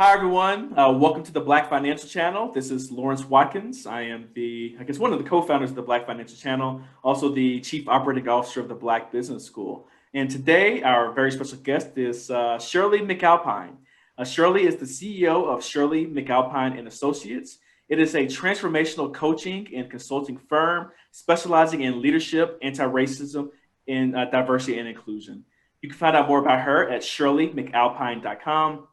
Hi, everyone. Welcome to the Black Financial Channel. This is Lawrence Watkins. I am one of the co-founders of the Black Financial Channel, also the Chief Operating Officer of the Black Business School. And today, our very special guest is Shirley McAlpine. Shirley is the CEO of Shirley McAlpine and Associates. It is a transformational coaching and consulting firm specializing in leadership, anti-racism, and diversity and inclusion. You can find out more about her at shirleymcalpine.com.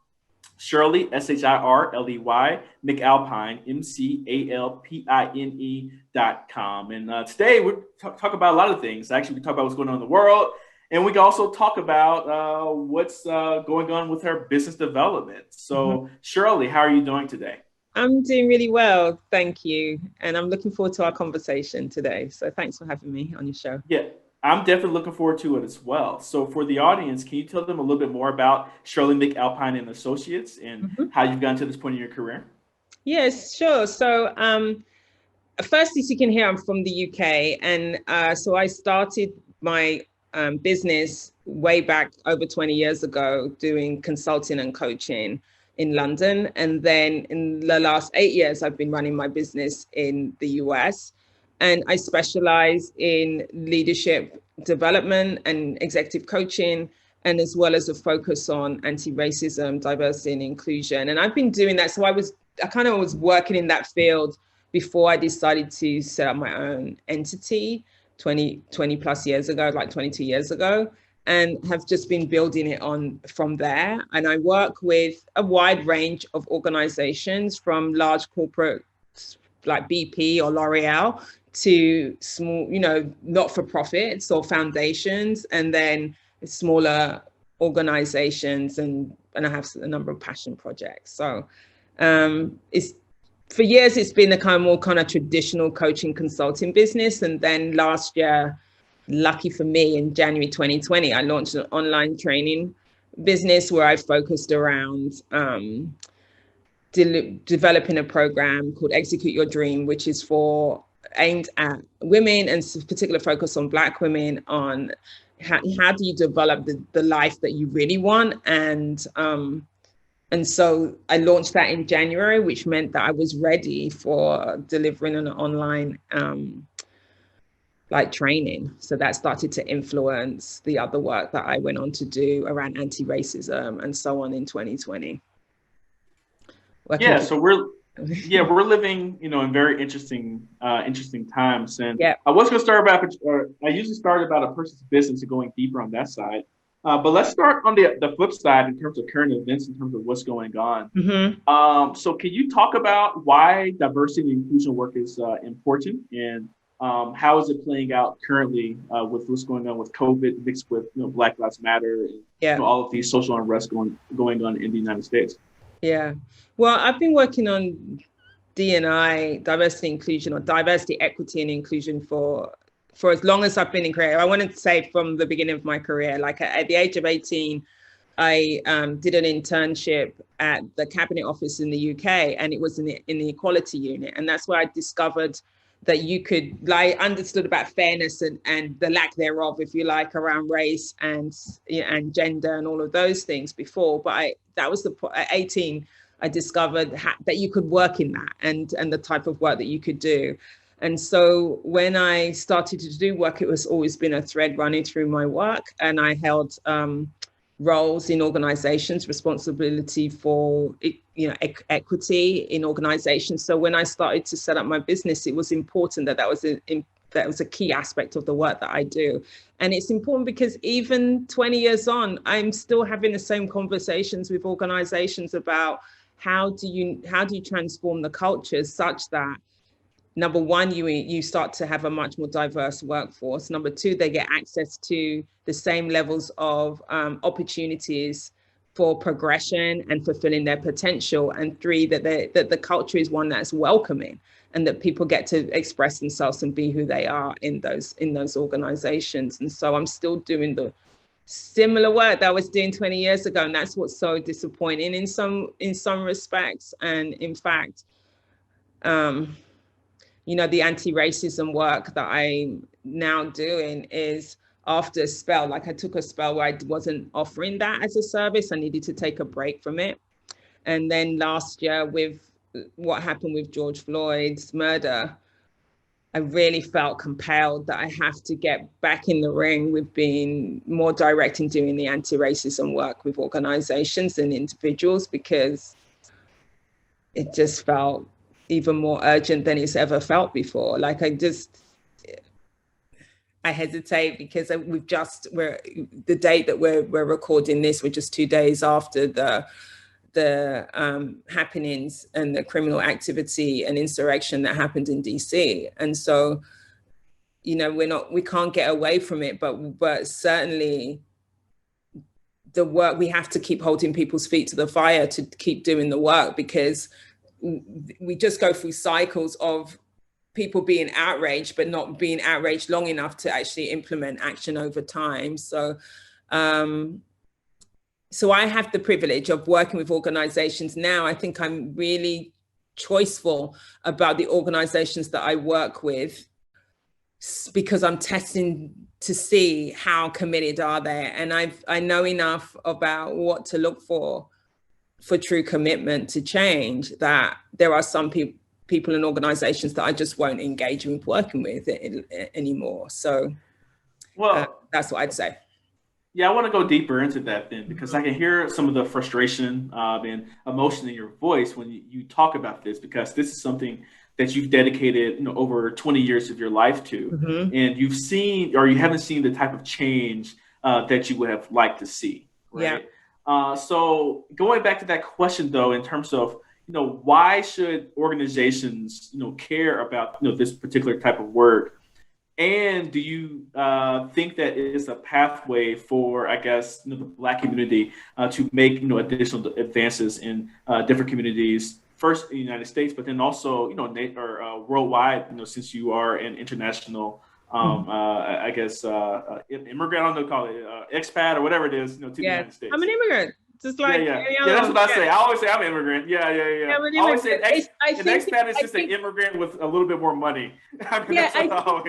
Shirley, Shirley, McAlpine, McAlpine.com. And today we talk about a lot of things. Actually, we talk about what's going on in the world. And we can also talk about what's going on with her business development. So, Shirley, how are you doing today? I'm doing really well, thank you. And I'm looking forward to our conversation today. So thanks for having me on your show. Yeah, I'm definitely looking forward to it as well. So, for the audience, can you tell them a little bit more about Shirley McAlpine and Associates and how you've gotten to this point in your career? Yes, sure. So first, as you can hear, I'm from the UK. And so I started my business way back over 20 years ago doing consulting and coaching in London. And then in the last 8 years, I've been running my business in the US. And I specialize in leadership development and executive coaching, and as well as a focus on anti-racism, diversity and inclusion. And I've been doing that. So I kind of was working in that field before I decided to set up my own entity 20 plus years ago, like 22 years ago, and have just been building it on from there. And I work with a wide range of organizations, from large corporate like BP or L'Oreal to small, not-for-profits or foundations, and then smaller organizations, and I have a number of passion projects. So it's for years it's been a more traditional coaching consulting business, and then last year, lucky for me, in January 2020, I launched an online training business where I focused around developing a program called Execute Your Dream, which is aimed at women, and particular focus on Black women, on how do you develop the life that you really want. And so I launched that in January, which meant that I was ready for delivering an online training. So that started to influence the other work that I went on to do around anti-racism and so on in 2020. So we're living, in very interesting times. And I was going to start about, I usually start about a person's business and going deeper on that side. But let's start on the flip side in terms of current events, in terms of what's going on. So can you talk about why diversity and inclusion work is important, and how is it playing out currently with what's going on with COVID mixed with Black Lives Matter and all of these social unrest going on in the United States? Yeah, well, I've been working on D&I, diversity inclusion, or diversity, equity and inclusion for as long as I've been in career. I wanted to say from the beginning of my career, like at the age of 18, I did an internship at the Cabinet Office in the UK, and it was in the Equality Unit. And that's where I discovered that you could, understood about fairness and the lack thereof, if you like, around race and gender and all of those things before. But at 18, I discovered that you could work in that and the type of work that you could do. And so when I started to do work, it was always been a thread running through my work. And I held roles in organizations, responsibility for equity in organizations. So when I started to set up my business, it was important that was a key aspect of the work that I do. And it's important because even 20 years on, I'm still having the same conversations with organizations about how do you transform the cultures such that, number one, you start to have a much more diverse workforce. Number two, they get access to the same levels of opportunities for progression and fulfilling their potential. And three, that the culture is one that's welcoming, and that people get to express themselves and be who they are in those organizations. And so I'm still doing the similar work that I was doing 20 years ago. And that's what's so disappointing in some respects. And in fact, the anti-racism work that I'm now doing is after a spell. Like, I took a spell where I wasn't offering that as a service. I needed to take a break from it. And then last year with what happened with George Floyd's murder, I really felt compelled that I have to get back in the ring with being more direct in doing the anti-racism work with organizations and individuals, because it just felt even more urgent than it's ever felt before. Like I hesitate because we're the date that we're recording this, we're just 2 days after the happenings and the criminal activity and insurrection that happened in DC. And so, you know, we can't get away from it, but certainly the work, we have to keep holding people's feet to the fire to keep doing the work, because we just go through cycles of people being outraged, but not being outraged long enough to actually implement action over time. So I have the privilege of working with organizations now. I think I'm really choiceful about the organizations that I work with, because I'm testing to see how committed are they. And I know enough about what to look for true commitment to change, that there are some people and organizations that I just won't engage with working with anymore. So that's what I'd say. Yeah, I want to go deeper into that then, because I can hear some of the frustration and emotion in your voice when you talk about this, because this is something that you've dedicated, you know, over 20 years of your life to, and you've seen, or you haven't seen, the type of change that you would have liked to see, right? Yeah. So going back to that question, though, in terms of, you know, why should organizations, you know, care about, you know, this particular type of work? And do you think that it is a pathway for, I guess, you know, the Black community to make, you know, additional advances in different communities, first in the United States, but then also, you know, worldwide, you know, since you are an international, I guess, immigrant, I don't know, call it expat or whatever it is, you know, to the United States. I'm an immigrant. Just like yeah, that's what I say. I always say I'm an immigrant. Yeah. I always say an expat is just an immigrant with a little bit more money. I think it's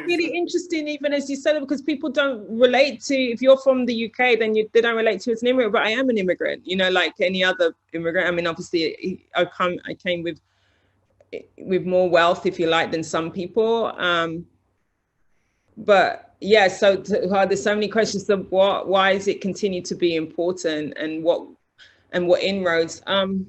really interesting, even as you said it, because people don't relate to, if you're from the UK, then they don't relate to as an immigrant. But I am an immigrant, you know, like any other immigrant. I mean, obviously, I came with more wealth, if you like, than some people. But yeah, so there's so many questions of why does it continue to be important, and what inroads. The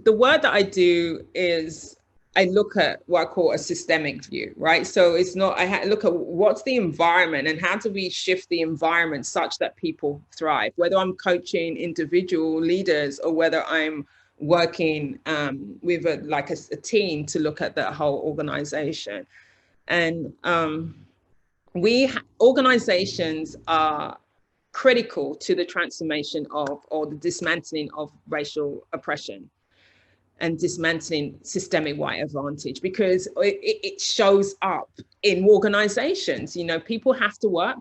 word that I do is I look at what I call a systemic view, right? So it's not, look at what's the environment and how do we shift the environment such that people thrive, whether I'm coaching individual leaders or whether I'm working with a team to look at the whole organization. And organizations are critical to the transformation of, or the dismantling of, racial oppression and dismantling systemic white advantage, because it shows up in organizations. You know, people have to work,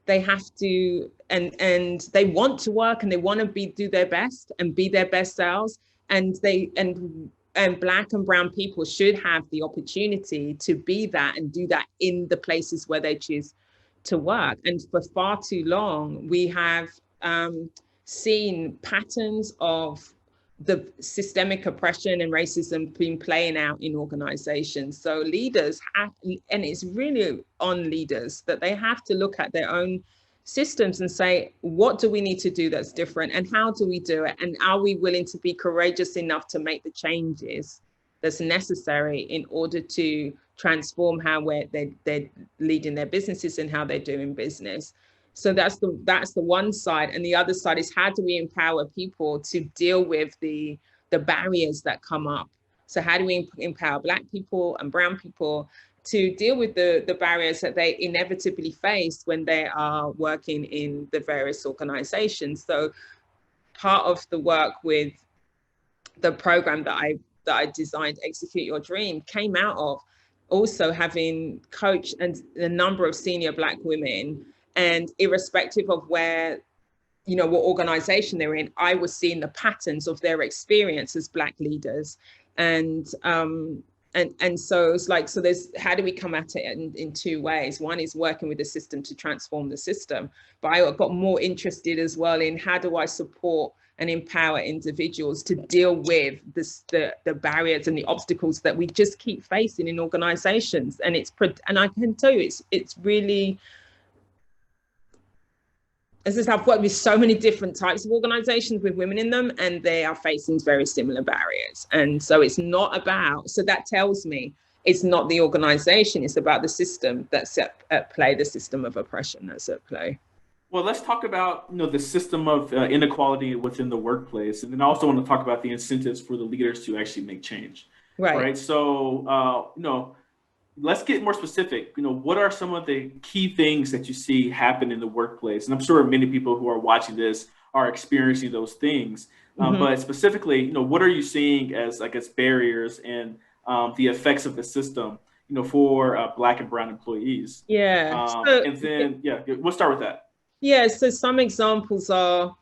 they have to, and they want to work, and they want to do their best and be their best selves. And Black and brown people should have the opportunity to be that and do that in the places where they choose to work. And for far too long, we have seen patterns of the systemic oppression and racism being playing out in organizations. So leaders have, and it's really on leaders, that they have to look at their own systems and say, what do we need to do that's different, and how do we do it, and are we willing to be courageous enough to make the changes that's necessary in order to transform how they're leading their businesses and how they're doing business. So that's the one side. And the other side is, how do we empower people to deal with the barriers that come up? So how do we empower Black people and brown people to deal with the barriers that they inevitably face when they are working in the various organizations? So part of the work with the program that I designed, Execute Your Dream, came out of also having coached a number of senior Black women, and irrespective of where, you know, what organization they're in, I was seeing the patterns of their experience as Black leaders. And And so it's like, so there's, how do we come at it in two ways? One is working with the system to transform the system, but I got more interested as well in how do I support and empower individuals to deal with the barriers and the obstacles that we just keep facing in organizations. And I can tell you, it's really, as I said, I've worked with so many different types of organizations with women in them, and they are facing very similar barriers. And so it's not about, so that tells me it's not the organization, it's about the system that's at play, the system of oppression that's at play. Well, let's talk about the system of inequality within the workplace, and then I also want to talk about the incentives for the leaders to actually make change. Right. So, let's get more specific. What are some of the key things that you see happen in the workplace? And I'm sure many people who are watching this are experiencing those things. But specifically, what are you seeing as, I guess, barriers and the effects of the system, for Black and Brown employees? And then, we'll start with that. Yeah, so some examples are,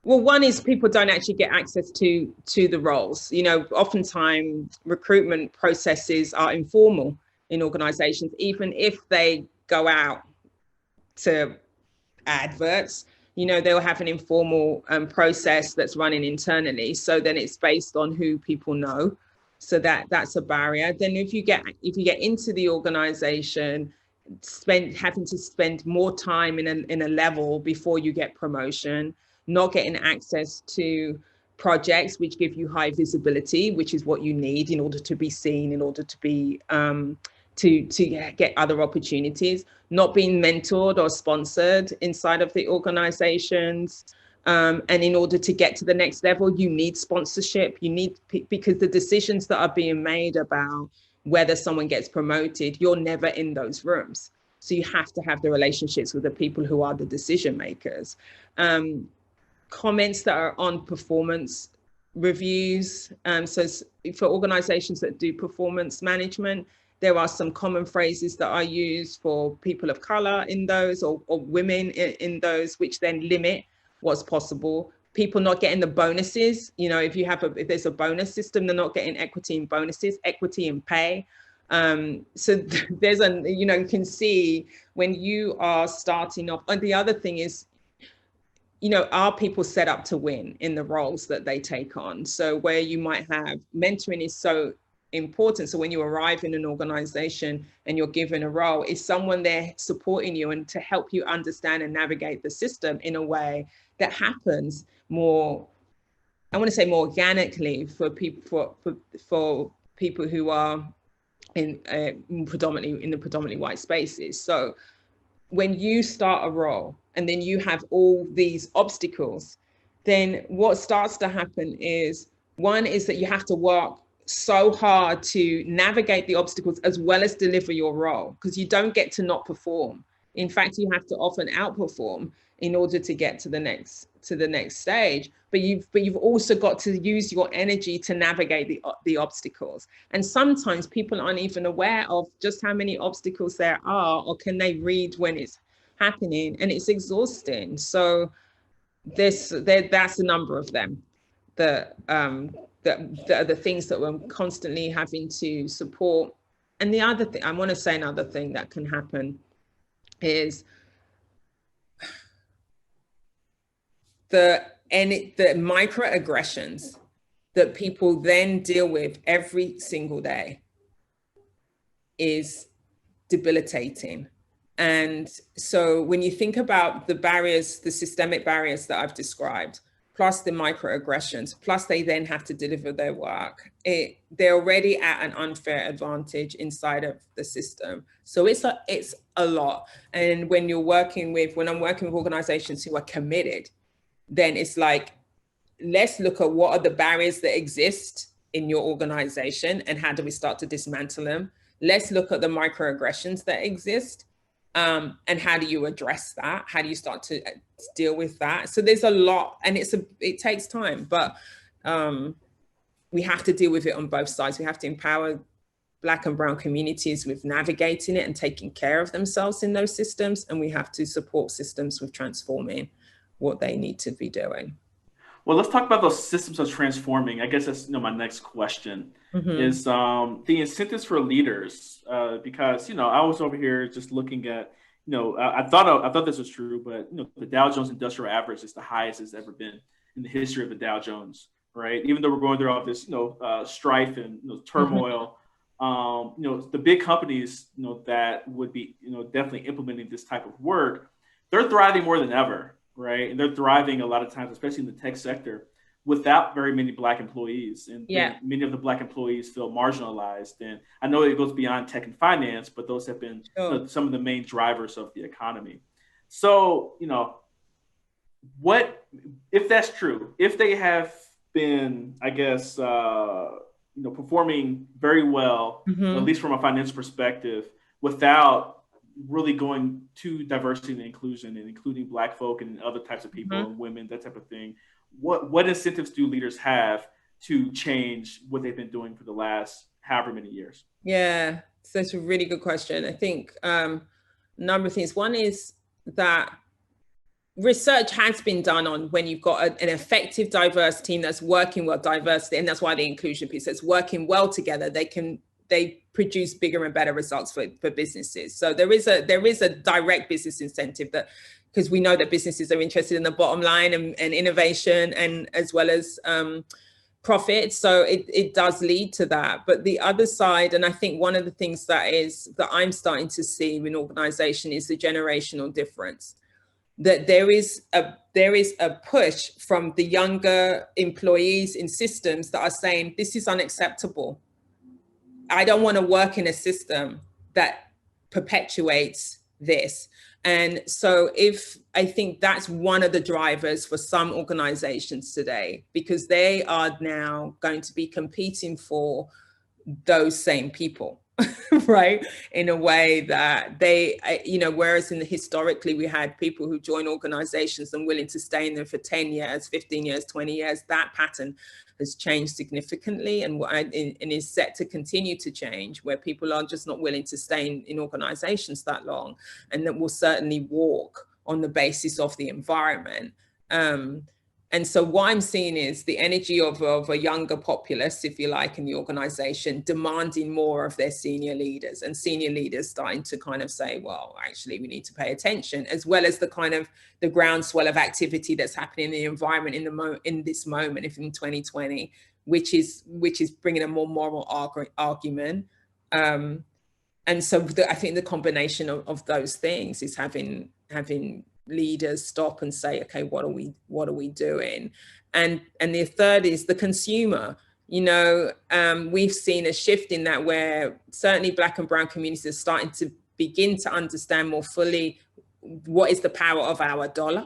well, one is people don't actually get access to the roles. Oftentimes recruitment processes are informal in organizations, even if they go out to adverts, they'll have an informal process that's running internally. So then it's based on who people know. So that's a barrier. Then if you get into the organization, having to spend more time in a level before you get promotion, not getting access to projects which give you high visibility, which is what you need in order to be seen, in order to be to get other opportunities, not being mentored or sponsored inside of the organizations. And in order to get to the next level, you need sponsorship. Because the decisions that are being made about whether someone gets promoted, you're never in those rooms. So you have to have the relationships with the people who are the decision makers. Comments that are on performance reviews. So for organizations that do performance management, there are some common phrases that are used for people of color in those, or women in those, which then limit what's possible. People not getting the bonuses. If there's a bonus system, they're not getting equity in bonuses, equity in pay. So there's you can see when you are starting off. And the other thing is, are people set up to win in the roles that they take on? So where you might have mentoring is so important. So when you arrive in an organization and you're given a role, is someone there supporting you and to help you understand and navigate the system in a way that happens more, I want to say more organically for people, for people who are in the predominantly white spaces. So when you start a role and then you have all these obstacles, then what starts to happen is, one is that you have to work so hard to navigate the obstacles as well as deliver your role, because you don't get to not perform. In fact, you have to often outperform in order to get to the next stage. But you've also got to use your energy to navigate the obstacles. And sometimes people aren't even aware of just how many obstacles there are, or can they read when it's happening, and it's exhausting. So that's a number of them that are the things that we're constantly having to support. And the other thing, I want to say another thing that can happen is the microaggressions that people then deal with every single day is debilitating. And so when you think about the barriers, the systemic barriers that I've described, plus the microaggressions, plus they then have to deliver their work, they're already at an unfair advantage inside of the system. So it's a lot. And when I'm working with organizations who are committed, then it's like, let's look at what are the barriers that exist in your organization and how do we start to dismantle them. Let's look at the microaggressions that exist. And how do you address that? How do you start to deal with that? So there's a lot, and it takes time, but we have to deal with it on both sides. We have to empower Black and Brown communities with navigating it and taking care of themselves in those systems, and we have to support systems with transforming what they need to be doing. Well, let's talk about those systems of transforming. I guess that's my next question Mm-hmm. is the incentives for leaders. Because I was over here just looking at I thought this was true, but the Dow Jones Industrial Average is the highest it's ever been in the history of the Dow Jones, right? Even though we're going through all this strife and Mm-hmm. turmoil, the big companies that would be definitely implementing this type of work, they're thriving more than ever, right? And they're thriving a lot of times, especially in the tech sector, without very many Black employees. And Yeah. then many of the Black employees feel marginalized. And I know it goes beyond tech and finance, but those have been Sure. some of the main drivers of the economy. So, what if that's true? If they have been, I guess, performing very well, at Mm-hmm. least from a financial perspective, without really going to diversity and inclusion and including Black folk and other types of people Mm-hmm. and women, that type of thing. What incentives do leaders have to change what they've been doing for the last however many years? Yeah, so that's a really good question. I think a number of things. One is that research has been done on when you've got an effective diverse team that's working well, diversity, and that's why the inclusion piece is working well together. They produce bigger and better results for businesses. So there is a direct business incentive that, because we know that businesses are interested in the bottom line and innovation, and as well as profit. So it does lead to that. But the other side, and I think one of the things that I'm starting to see in organization is the generational difference. That there is a push from the younger employees in systems that are saying this is unacceptable. I don't want to work in a system that perpetuates this. And so I think that's one of the drivers for some organizations today, because they are now going to be competing for those same people. Right, in a way that whereas historically we had people who join organizations and willing to stay in them for 10 years, 15 years, 20 years, that pattern has changed significantly and is set to continue to change, where people are just not willing to stay in organizations that long, and that will certainly walk on the basis of the environment. And so what I'm seeing is the energy of a younger populace, if you like, in the organization, demanding more of their senior leaders, and senior leaders starting to kind of say, well, actually, we need to pay attention, as well as the kind of the groundswell of activity that's happening in the environment in this moment, if in 2020, which is bringing a more moral argument. And so I think the combination of those things is having leaders stop and say, okay, what are we doing? And the third is the consumer. We've seen a shift in that, where certainly Black and brown communities are starting to begin to understand more fully what is the power of our dollar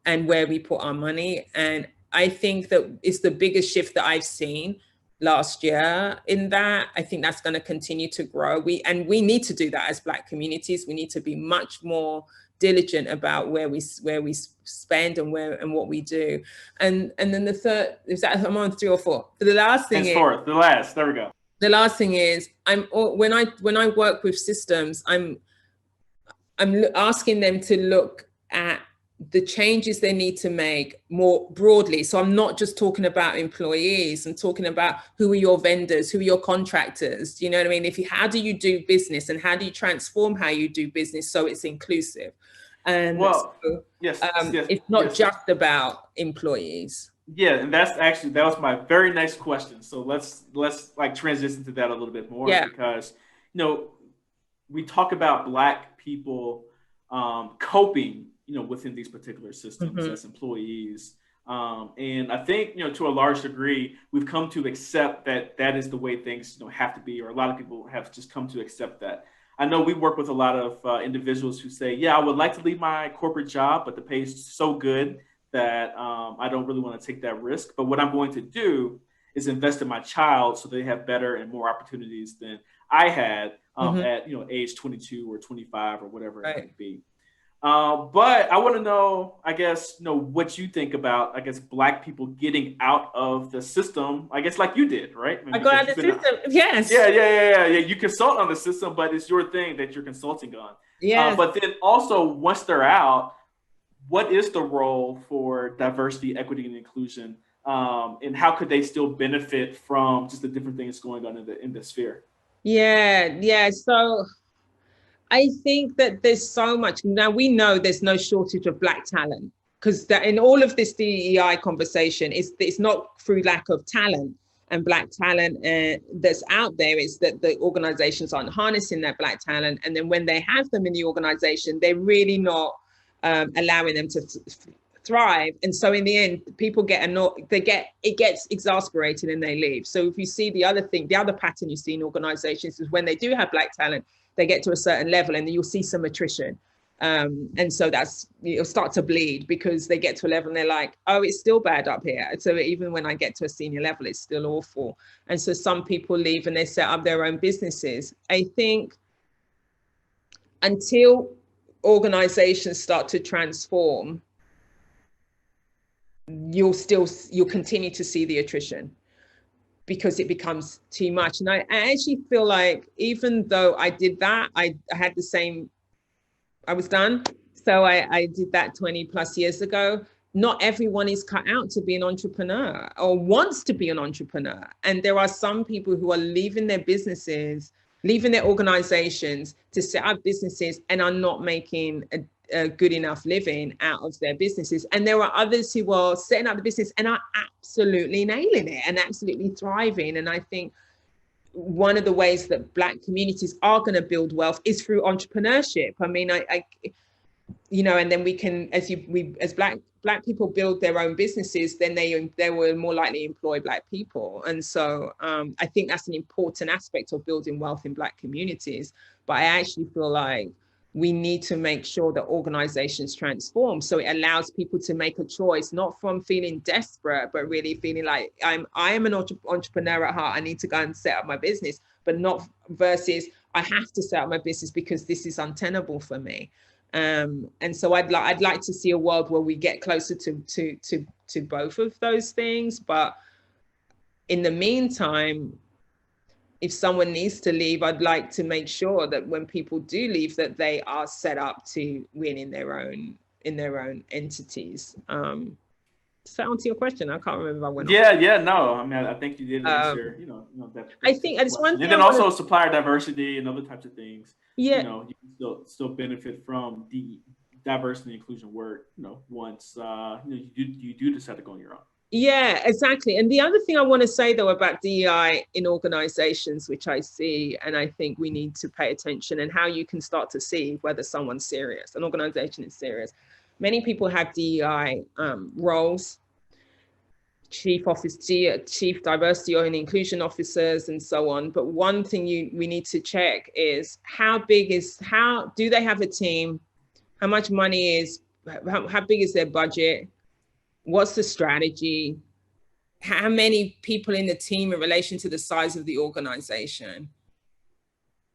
and where we put our money. And I think that it's the biggest shift that I've seen last year in that. I think that's going to continue to grow. We need to do that as Black communities. We need to be much more diligent about where we spend and what we do. And then the third is that I'm on 3 or 4. The last thing Henceforth, the last. There we go. The last thing is when I work with systems, I'm asking them to look at the changes they need to make more broadly. So I'm not just talking about employees. I'm talking about who are your vendors, who are your contractors. Do you know what I mean? How do you do business, and how do you transform how you do business so it's inclusive? And yes, it's not just about employees. Yeah, and that was my very next question. So let's like transition to that a little bit more, because we talk about Black people coping within these particular systems as employees. And I think, to a large degree, we've come to accept that is the way things have to be, or a lot of people have just come to accept that. I know we work with a lot of individuals who say, yeah, I would like to leave my corporate job, but the pay is so good that I don't really want to take that risk. But what I'm going to do is invest in my child so they have better and more opportunities than I had at age 22 or 25 or whatever it might be. But I want to know, I guess, what you think about, I guess, Black people getting out of the system, I guess, like you did, right? I got out of the system, yes. Yeah. You consult on the system, but it's your thing that you're consulting on. Yeah. But then also, once they're out, what is the role for diversity, equity, and inclusion, and how could they still benefit from just the different things going on in the sphere? Yeah. So I think that there's so much. Now we know there's no shortage of Black talent, because that in all of this DEI conversation, it's not through lack of talent and Black talent that's out there. It's that the organizations aren't harnessing that Black talent, and then when they have them in the organization, they're really not allowing them to thrive. And so in the end, people get annoyed. It gets exasperated and they leave. So if you see the other pattern you see in organizations is when they do have Black talent, they get to a certain level and then you'll see some attrition. And so it'll start to bleed because they get to a level and they're like, oh, it's still bad up here. So even when I get to a senior level, it's still awful. And so some people leave and they set up their own businesses. I think until organizations start to transform, you'll continue to see the attrition, because it becomes too much. And I actually feel like even though I did that, I had the same, I was done. So I did that 20 plus years ago. Not everyone is cut out to be an entrepreneur or wants to be an entrepreneur. And there are some people who are leaving their businesses, leaving their organizations to set up businesses and are not making a good enough living out of their businesses. And there are others who are setting up the business and are absolutely nailing it and absolutely thriving. And I think one of the ways that Black communities are going to build wealth is through entrepreneurship. I mean, and then we can, as Black people build their own businesses, then they will more likely employ Black people. And so I think that's an important aspect of building wealth in Black communities. But I actually feel like we need to make sure that organizations transform so it allows people to make a choice, not from feeling desperate, but really feeling like I am an entrepreneur at heart. I need to go and set up my business, but not versus I have to set up my business because this is untenable for me. And so I'd like to see a world where we get closer to both of those things. But in the meantime, if someone needs to leave, I'd like to make sure that when people do leave, that they are set up to win in their own entities. Does that answer your question? I can't remember if I went on. No. I mean, I think you did answer, that. I think it's one thing. And then also supplier diversity and other types of things. Yeah. You can still benefit from the diversity and inclusion work, once you do decide to go on your own. Yeah, exactly. And the other thing I want to say, though, about DEI in organizations, which I see, and I think we need to pay attention, and how you can start to see whether someone's serious, an organization is serious. Many people have DEI roles, chief diversity and inclusion officers, and so on. But one thing we need to check is how do they have a team? How much money how big is their budget? What's the strategy? How many people in the team in relation to the size of the organization?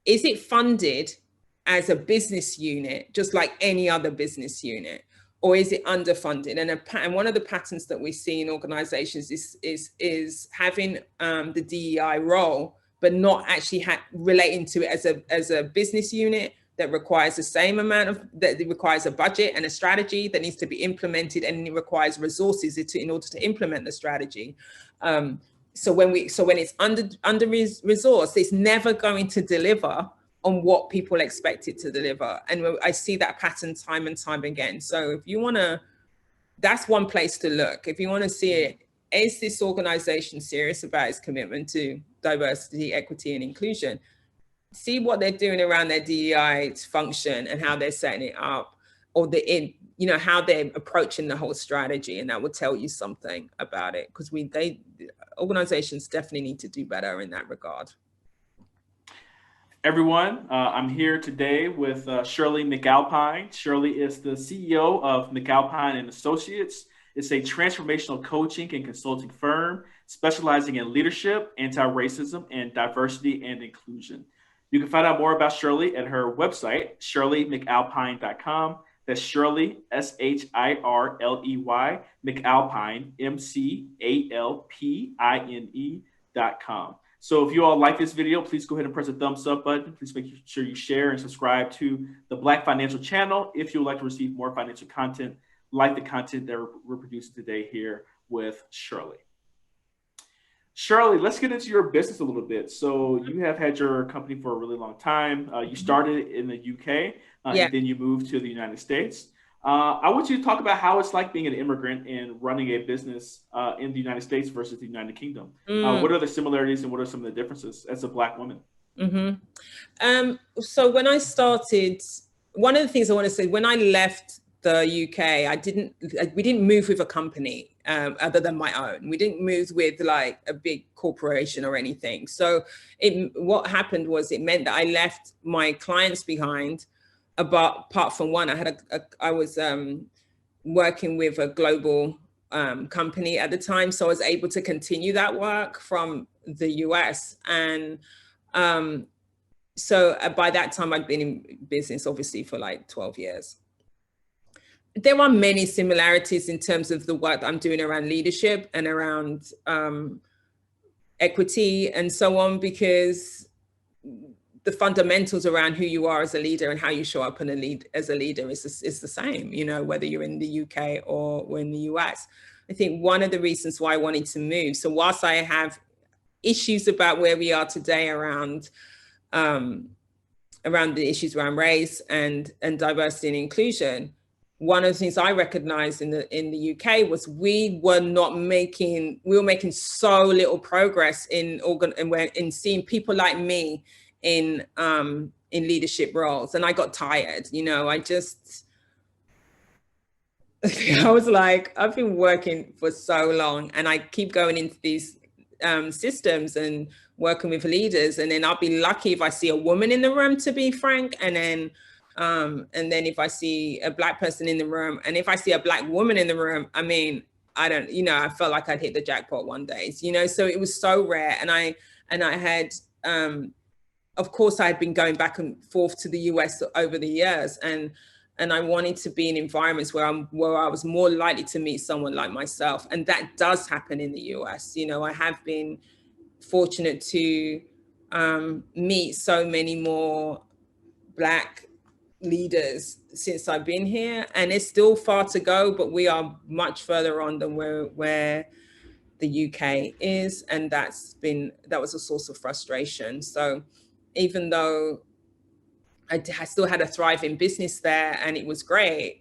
Is it funded as a business unit, just like any other business unit? Or is it underfunded? And one of the patterns that we see in organizations is having the DEI role, but not actually relating to it as a business unit that requires the same amount that it requires a budget and a strategy that needs to be implemented, and it requires resources in order to implement the strategy. So when it's under resourced, it's never going to deliver on what people expect it to deliver. And I see that pattern time and time again. So if you want to, that's one place to look. If you want to see it, is this organization serious about its commitment to diversity, equity, and inclusion? See what they're doing around their DEI function and how they're setting it up, or how they're approaching the whole strategy, and that will tell you something about it, because organizations definitely need to do better in that regard. Everyone, I'm here today with Shirley McAlpine. Shirley is the CEO of McAlpine and Associates. It's a transformational coaching and consulting firm specializing in leadership, anti-racism, and diversity and inclusion. You can find out more about Shirley at her website, shirleymcalpine.com. That's Shirley, SHIRLEY, McAlpine, MCALPINE.com. So if you all like this video, please go ahead and press the thumbs up button. Please make sure you share and subscribe to the Black Financial channel if you would like to receive more financial content like the content that we're producing today here with Shirley. Shirley, let's get into your business a little bit. So you have had your company for a really long time. You started in the UK, Yeah. and then you moved to the United States. I want you to talk about how it's like being an immigrant and running a business in the United States versus the United Kingdom. What are the similarities and what are some of the differences as a Black woman? So when I started, one of the things I want to say, when I left the UK, we didn't move with a company other than my own. We didn't move with like a big corporation or anything. So what happened was it meant that I left my clients behind, apart from one. I was working with a global company at the time. So I was able to continue that work from the US. And so by that time I'd been in business obviously for like 12 years. There are many similarities in terms of the work that I'm doing around leadership and around equity and so on, because the fundamentals around who you are as a leader and how you show up as a leader is the same, you know, whether you're in the UK or in the US. I think one of the reasons why I wanted to move, so whilst I have issues about where we are today around the issues around race and diversity and inclusion, one of the things I recognized in the UK was we were making so little progress in seeing people like me in leadership roles. And I got tired, you know, I was like, I've been working for so long and I keep going into these systems and working with leaders, and then I'll be lucky if I see a woman in the room, to be frank, and then if I see a Black person in the room, and if I see a Black woman in the room, I mean, I felt like I'd hit the jackpot one day, you know, so it was so rare. And I had, of course, I had been going back and forth to the US over the years, and I wanted to be in environments where I was more likely to meet someone like myself. And that does happen in the US. You know, I have been fortunate to meet so many more Black leaders since I've been here, and it's still far to go, but we are much further on than where the UK is, and that was a source of frustration. So even though I still had a thriving business there and it was great,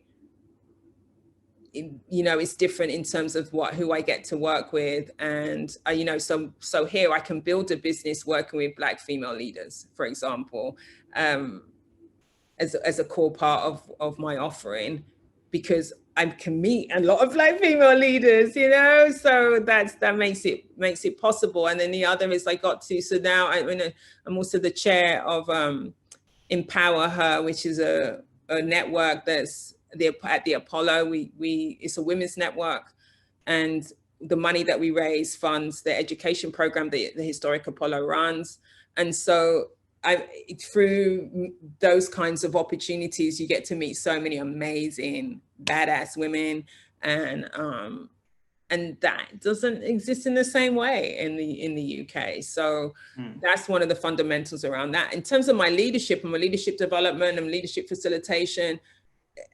you know, it's different in terms of who I get to work with. And, you know, so here I can build a business working with Black female leaders, for example, as a core part of my offering, because I can meet a lot of Black female leaders, you know, so that makes it possible. And then the other is so now I'm also the chair of Empower Her, which is a network that's at the Apollo. It's a women's network, and the money that we raise funds the education program that the Historic Apollo runs. And so through those kinds of opportunities, you get to meet so many amazing, badass women, and that doesn't exist in the same way in the UK. So that's one of the fundamentals around that. In terms of my leadership and my leadership development and leadership facilitation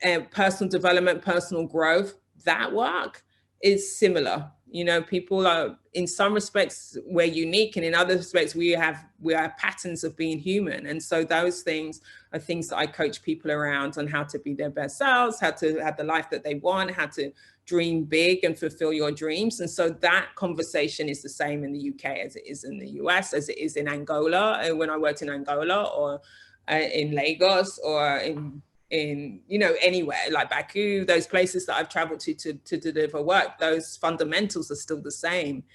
and personal development, personal growth, that work is similar. You know, people are, in some respects, we're unique, and in other respects, we are patterns of being human. And so those things are things that I coach people around on how to be their best selves, how to have the life that they want, how to dream big and fulfill your dreams. And so that conversation is the same in the UK as it is in the US, as it is in Angola. And when I worked in Angola, or in Lagos, or in you know, anywhere like Baku, those places that I've traveled to deliver work, those fundamentals are still the same.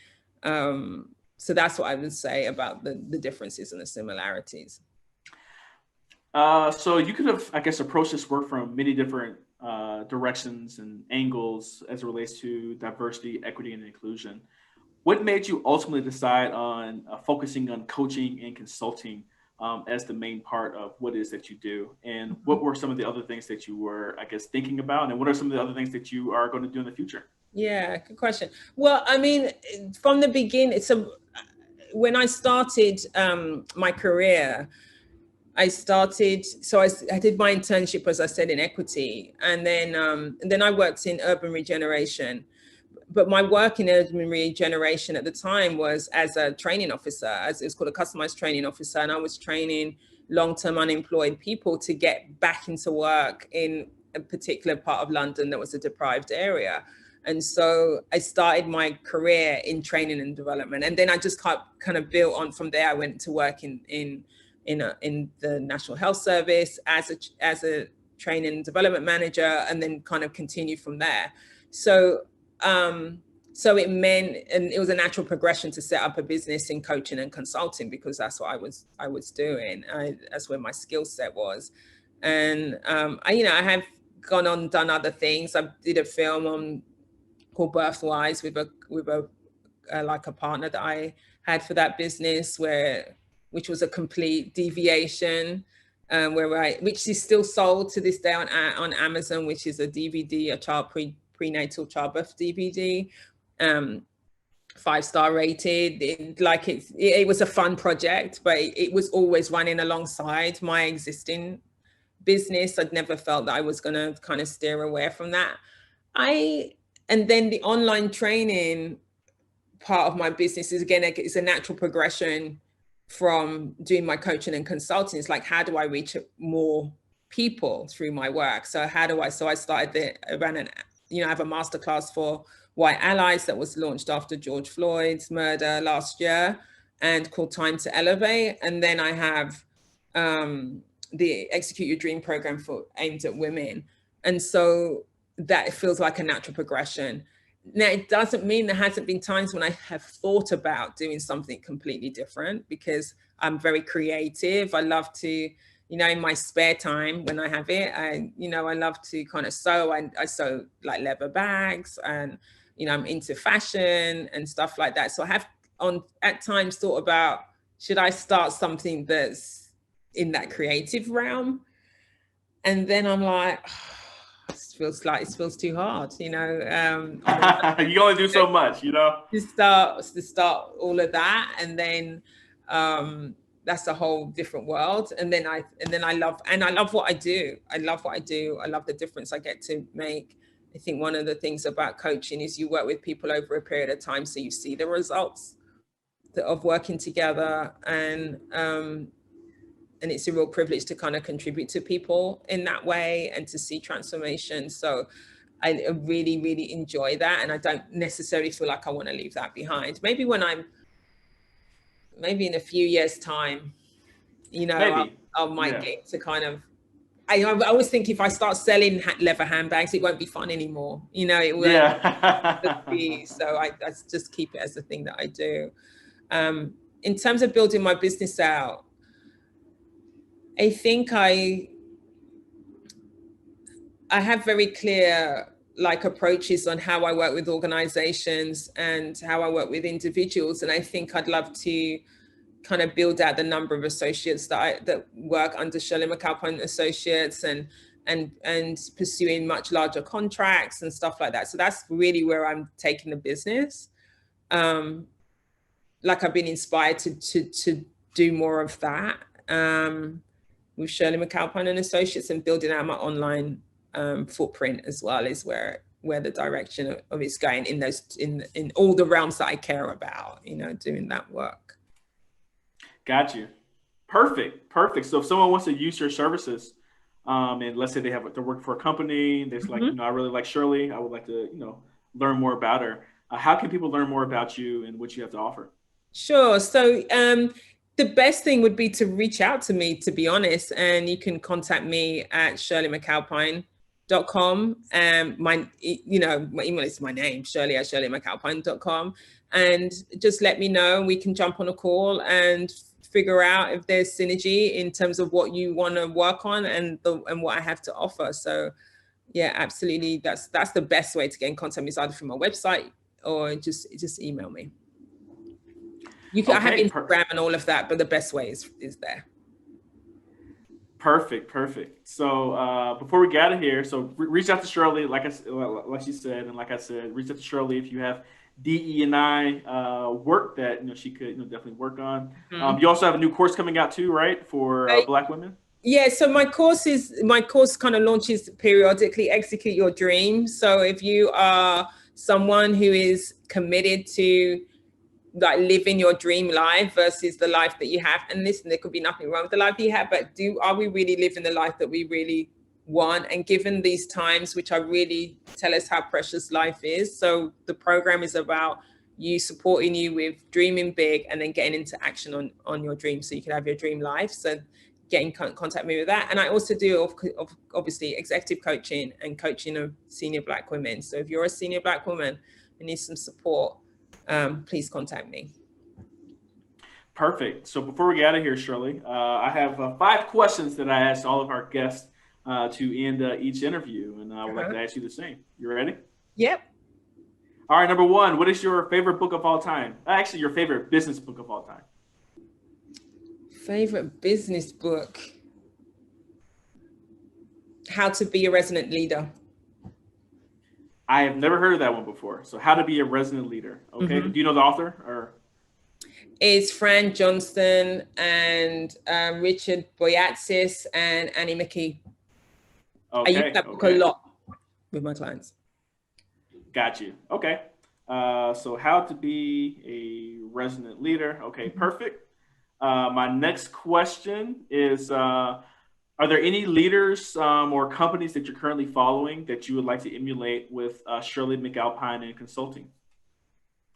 So that's what I would say about the differences and the similarities. So you could have, I guess, approached this work from many different directions and angles as it relates to diversity, equity, and inclusion. What made you ultimately decide on focusing on coaching and consulting as the main part of what it is that you do? And what were some of the other things that you were, I guess, thinking about? And what are some of the other things that you are going to do in the future? Yeah, good question. Well, I mean, from the beginning, when I started my career, I started, so I did my internship, as I said, in equity, and then I worked in urban regeneration. But my work in urban regeneration at the time was as a training officer, as it's called a customized training officer, and I was training long-term unemployed people to get back into work in a particular part of London that was a deprived area. And so I started my career in training and development, and then I just kind of built on from there. I went to work in the National Health Service as a training and development manager, and then kind of continued from there. So so it meant, and it was a natural progression to set up a business in coaching and consulting, because that's what I was doing. That's where my skill set was. And I have gone on, done other things. I did a film called Birthwise with a like a partner that I had for that business, which was a complete deviation, which is still sold to this day on Amazon, which is a DVD, a prenatal childbirth DVD, 5-star rated. It was a fun project, but it was always running alongside my existing business. I'd never felt that I was going to kind of steer away from that. And then the online training part of my business is a natural progression from doing my coaching and consulting. It's like, how do I reach more people through my work? So I started I have a masterclass for white allies that was launched after George Floyd's murder last year, and called Time to Elevate. And then I have the Execute Your Dream program aimed at women. And so that feels like a natural progression. Now, it doesn't mean there hasn't been times when I have thought about doing something completely different, because I'm very creative. I love to, in my spare time when I have it, I love to kind of sew. I sew like leather bags, and, I'm into fashion and stuff like that. So I have at times thought about, should I start something that's in that creative realm? And then I'm like, it feels too hard, you only do so much, to start all of that. And then that's a whole different world. And then I love what I do. I love the difference I get to make. I think one of the things about coaching is you work with people over a period of time, so you see the results of working together, and it's a real privilege to kind of contribute to people in that way and to see transformation. So I really, really enjoy that. And I don't necessarily feel like I want to leave that behind. Maybe in a few years' time, I might get to kind of, I always think if I start selling leather handbags, it won't be fun anymore. It won't be. So I just keep it as a thing that I do. In terms of building my business out, I think I have very clear approaches on how I work with organizations and how I work with individuals. And I think I'd love to kind of build out the number of associates that work under Shirley McAlpine Associates, and pursuing much larger contracts and stuff like that. So that's really where I'm taking the business. I've been inspired to do more of that with Shirley McAlpine and Associates, and building out my online footprint as well is where the direction of it's going in all the realms that I care about, doing that work. Got you. Perfect. So if someone wants to use your services, and let's say they're working for a company, there's I really like Shirley, I would like to, learn more about her. How can people learn more about you and what you have to offer? Sure. So the best thing would be to reach out to me, to be honest, and you can contact me at shirleymcalpine.com. My email is my name, shirley@shirleymcalpine.com, and just let me know, and we can jump on a call and figure out if there's synergy in terms of what you want to work on and what I have to offer. So yeah, absolutely. That's the best way to get in contact with me, either from my website or just email me. I have Instagram and all of that, but the best way is there. Perfect. So before we get out of here, so reach out to Shirley, like she said, and like I said, reach out to Shirley if you have DE&I work that she could definitely work on. Mhm. You also have a new course coming out too, right, for Black women? Yeah, so my course kind of launches periodically. Execute Your Dream. So if you are someone who is committed to like living your dream life versus the life that you have, and listen, there could be nothing wrong with the life that you have, but are we really living the life that we really want? And given these times, which are really tell us how precious life is. So the program is about you supporting you with dreaming big and then getting into action on your dreams so you can have your dream life. So get in contact me with that. And I also do obviously executive coaching and coaching of senior Black women. So if you're a senior Black woman and need some support, please contact me. Perfect. So before we get out of here, Shirley, I have 5 questions that I ask all of our guests to end each interview, and I would like to ask you the same. You ready? Yep. All right, number 1, what is your favorite book of all time? Actually, your favorite business book of all time. Favorite business book? How to Be a Resonant Leader. I have never heard of that one before. So How to Be a Resonant Leader. Okay. Do you know the author? Or it's Fran Johnston and Richard Boyce and Annie McKee. Okay, I use that book a lot with my clients. Got you. Okay. So How to Be a Resonant Leader. Okay, perfect. My next question is, are there any leaders or companies that you're currently following that you would like to emulate with Shirley McAlpine and consulting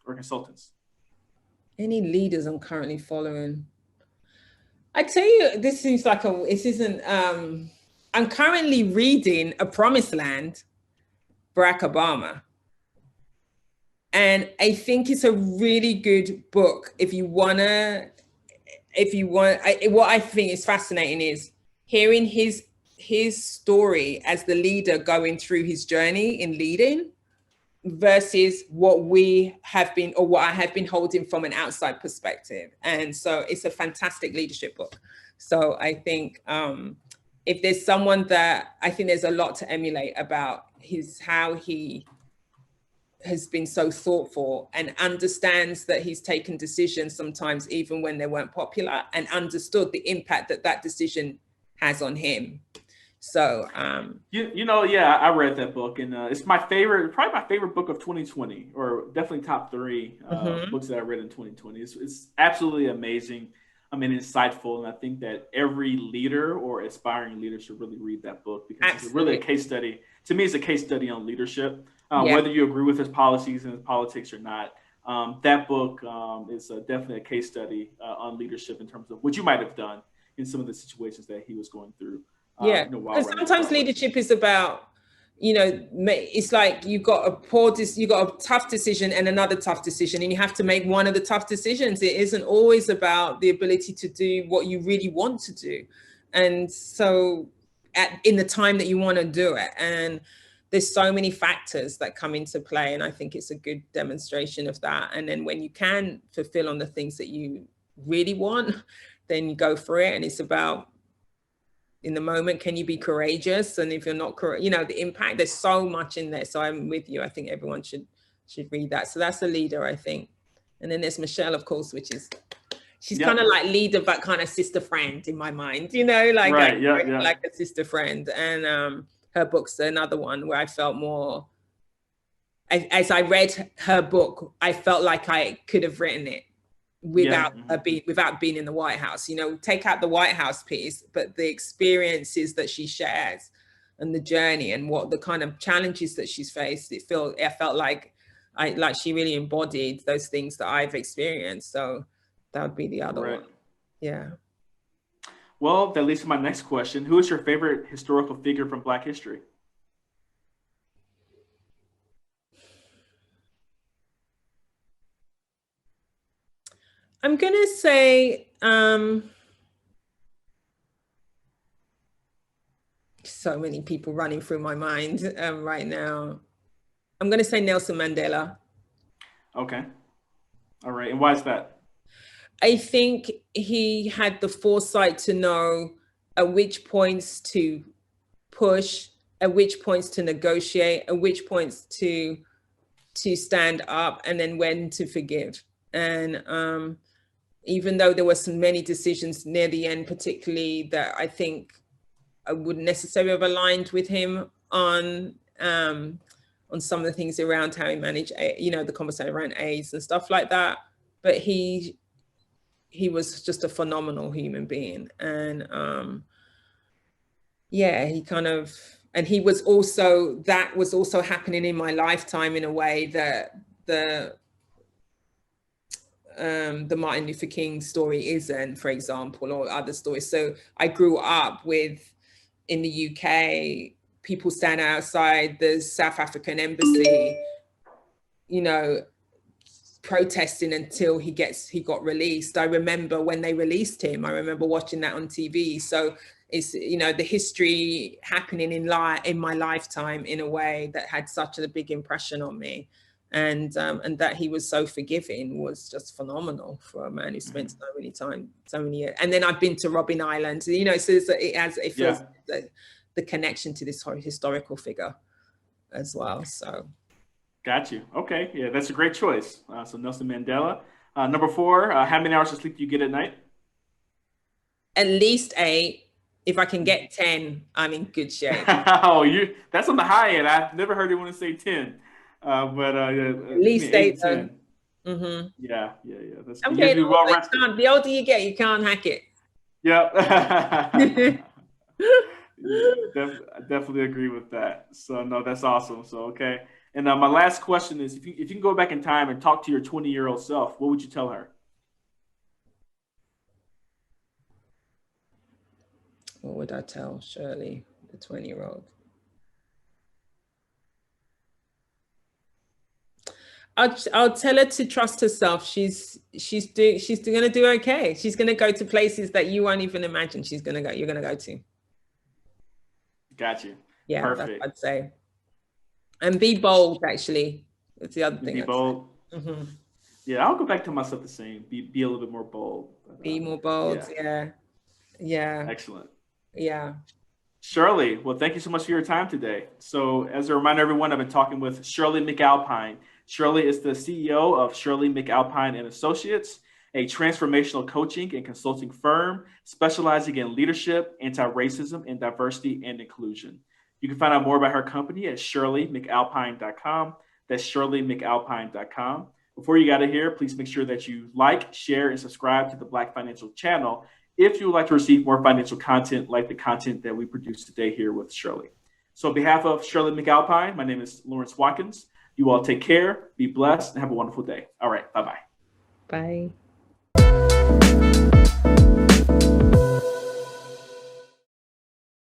or consultants? Any leaders I'm currently following? I tell you, this seems like I'm currently reading A Promised Land, Barack Obama. And I think it's a really good book. What I think is fascinating is hearing his story as the leader going through his journey in leading versus what we have been, or what I have been holding from an outside perspective. And so it's a fantastic leadership book. So I think if there's someone that I think there's a lot to emulate about how he has been so thoughtful and understands that he's taken decisions sometimes even when they weren't popular, and understood the impact that decision has on him. So I read that book, and it's probably my favorite book of 2020, or definitely top 3 books that I read in 2020. It's absolutely amazing. I mean, insightful, and I think that every leader or aspiring leader should really read that book, because it's really a case study. To me, it's a case study on leadership. Whether you agree with his policies and his politics or not, that book is definitely a case study on leadership in terms of what you might have done in some of the situations that he was going through. Because sometimes leadership is about, it's like you got a tough decision and another tough decision, and you have to make one of the tough decisions. It isn't always about the ability to do what you really want to do, and so in the time that you want to do it. And there's so many factors that come into play, and I think it's a good demonstration of that. And then when you can fulfill on the things that you really want, then you go for it. And it's about, in the moment, can you be courageous? And if you're not, the impact, there's so much in there. So I'm with you. I think everyone should read that. So that's a leader, I think. And then there's Michelle, of course, she's kind of like leader, but kind of sister friend in my mind, like a sister friend. And her book's another one where I felt more, as I read her book, I felt like I could have written it without being in the White House. Take out the White House piece, but the experiences that she shares and the journey and what the kind of challenges that she's faced, I felt like she really embodied those things that I've experienced. So that would be the other one. Yeah. Well, that leads to my next question. Who is your favorite historical figure from Black history? I'm going to say, so many people running through my mind right now. I'm going to say Nelson Mandela. Okay. All right. And why is that? I think he had the foresight to know at which points to push, at which points to negotiate, at which points to to stand up and then when to forgive. And even though there were some many decisions near the end, particularly that I think I wouldn't necessarily have aligned with him on some of the things around how he managed, the conversation around AIDS and stuff like that. But he was just a phenomenal human being. And he was also, that was also happening in my lifetime in a way that the Martin Luther King story isn't, for example, or other stories. So I grew up with, in the UK, people stand outside the South African embassy, protesting until he got released. I remember when they released him, I remember watching that on TV. So it's, the history happening in my lifetime in a way that had such a big impression on me. And that he was so forgiving was just phenomenal for a man who spent so many years. And then I've been to Robben Island, so it feels the connection to this historical figure as well. So. Got you. Okay. Yeah, that's a great choice. So Nelson Mandela. Number 4, how many hours of sleep do you get at night? At least 8. If I can get 10, I'm in good shape. That's on the high end. I've never heard anyone say 10. At least 8. 10. Mm-hmm. Yeah. That's the older you get, you can't hack it. Yep. I definitely agree with that. So no, that's awesome. So okay. And my last question is, if you can go back in time and talk to your 20-year-old self, what would you tell her? What would I tell Shirley, the 20-year-old? I'll tell her to trust herself. She's going to do okay. She's going to go to places that you won't even imagine you're going to go to. Got you. Yeah, perfect. I'd say. And be bold, actually. That's the other thing. Be bold. Mm-hmm. Yeah, I'll go back to myself the same. Be a little bit more bold. Be more bold. Yeah. Excellent. Yeah. Shirley, well, thank you so much for your time today. So as a reminder, everyone, I've been talking with Shirley McAlpine. Shirley is the CEO of Shirley McAlpine and Associates, a transformational coaching and consulting firm specializing in leadership, anti-racism, and diversity and inclusion. You can find out more about her company at shirleymcalpine.com. That's shirleymcalpine.com. Before you get out of here, please make sure that you like, share, and subscribe to the Black Financial Channel if you would like to receive more financial content like the content that we produced today here with Shirley. So on behalf of Shirley McAlpine, my name is Lawrence Watkins. You all take care, be blessed, and have a wonderful day. All right, bye-bye. Bye.